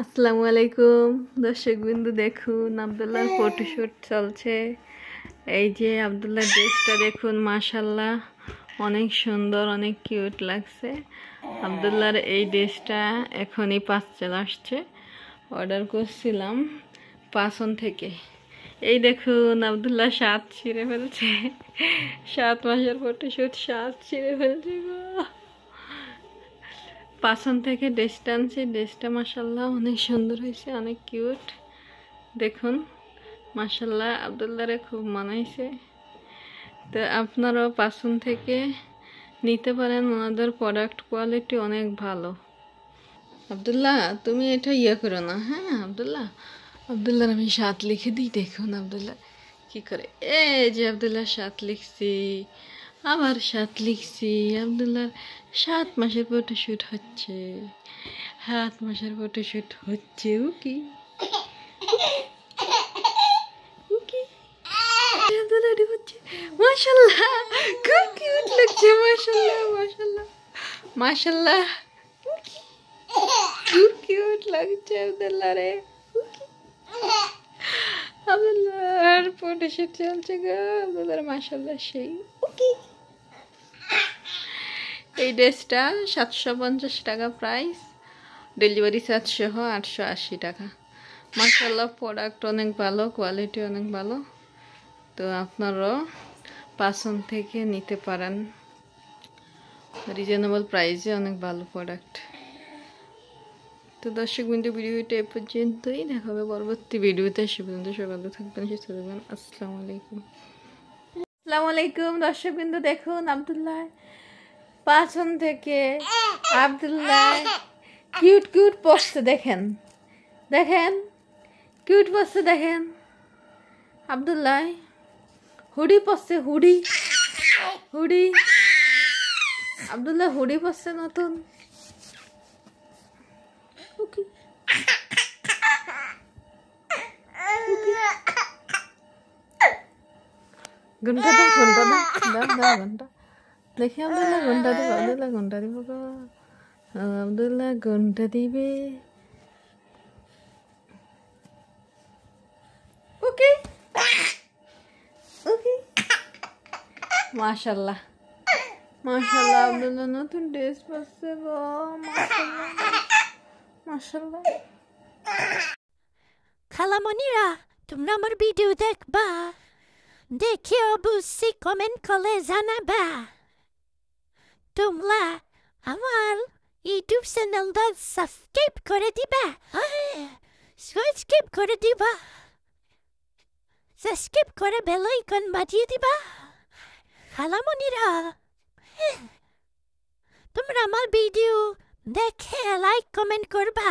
আসসালামু আলাইকুম দর্শকবৃন্দ, দেখুন আব্দুল্লাহর ফটোশুট চলছে। এই যে আব্দুল্লাহর ড্রেসটা দেখুন, মাশাল্লাহ অনেক সুন্দর, অনেক কিউট লাগছে। আব্দুল্লাহর এই ড্রেসটা এখনই পার্সেল আসছে, অর্ডার করছিলাম পাসন থেকে। এই দেখুন আব্দুল্লাহ শার্ট ছিঁড়ে ফেলছে, 7 মাসের ফটোশুট, শার্ট ছিঁড়ে ফেলছে গো। পাসন থেকে ড্রেসটা আনছি, ড্রেসটা মাশাল্লাহ অনেক সুন্দর হয়েছে, অনেক কিউট। দেখুন মাশাল্লাহ আব্দুল্লাহরে খুব মানাইছে। তো আপনারাও পাসন থেকে নিতে পারেন, ওনাদের প্রোডাক্ট কোয়ালিটি অনেক ভালো। আব্দুল্লাহ তুমি এটা করো না, হ্যাঁ আব্দুল্লাহ। আব্দুল্লাহর আমি 7 লিখে দিই, দেখুন আব্দুল্লাহ কি করে। এই যে আব্দুল্লাহ 7 লিখছি, আবার 7 লিখছি। আব্দুল্লাহর 7 মাসের ফটোশুট হচ্ছে, 7 মাসের ফটোশুট হচ্ছে। উকি উকি আব্দুল্লাহ হচ্ছে, মাশাল্লাহ খুব কিউট লাগছে, মাশাল্লাহ মাশাল্লাহ মাশাল্লাহ, খুব কিউট লাগছে আব্দুল্লাহ রে। আব্দুল্লাহর ফটোশুট চলছে গো, আব্দুল্লাহর মাশাল্লাহ সেই। ওকে, এই ড্রেসটা 750 টাকা প্রাইস, ডেলিভারি চার্জ সহ 880 টাকা। মাশাল্লাহ প্রোডাক্ট অনেক ভালো, কোয়ালিটি অনেক ভালো। তো আপনারাও পাসন থেকে নিতে পারেন, রিজনেবল প্রাইসে অনেক ভালো প্রোডাক্ট। তো দর্শকবৃন্দ, ভিডিওটা এ পর্যন্তই, দেখা হবে পরবর্তী ভিডিওতে। সে পর্যন্ত সবাই ভালো থাকবেন, সুস্থ থাকবেন। আসসালামু আলাইকুম। আসসালামু আলাইকুম দর্শকবৃন্দ, দেখুন আব্দুল্লাহ পাসন থেকে, আব্দুল্লাহ কিউট কিউট পড়ছে, দেখেন দেখেন কিউট পড়ছে, দেখেন আব্দুল্লাহ হুডি পড়ছে, হুডি হুডি আব্দুল্লাহ হুডি পড়ছে নতুন। ঘন্টা দাও, ঘন্টা দাও, দাও দাও ঘন্টা। দেখি আব্দুল্লাহ ঘন্টা দিব, আব্দুল্লাহ ঘন্টা দিব গো, আব্দুল্লাহ ঘন্টা দিবে। ওকে ওকে, মাশাল্লাহ মাশাল্লাহ আব্দুল্লাহ নতুন ড্রেস পরছে গো, মাশাল্লাহ মাশাল্লাহ। খালামণিরা, তোমরা আমার ভিডিও দেখবা, দেখে অবশ্যই কমেন্ট করে জানাবা। তোমরা আমার ইউটিউব চ্যানেলটা সাবস্ক্রাইব করে দিবা, সাবস্ক্রাইব করে দিবা, সাবস্ক্রাইব করে বেল আইকন বাজিয়ে দিবা। খালামণিরা, তোমরা আমার ভিডিও দেখে লাইক কমেন্ট করবা।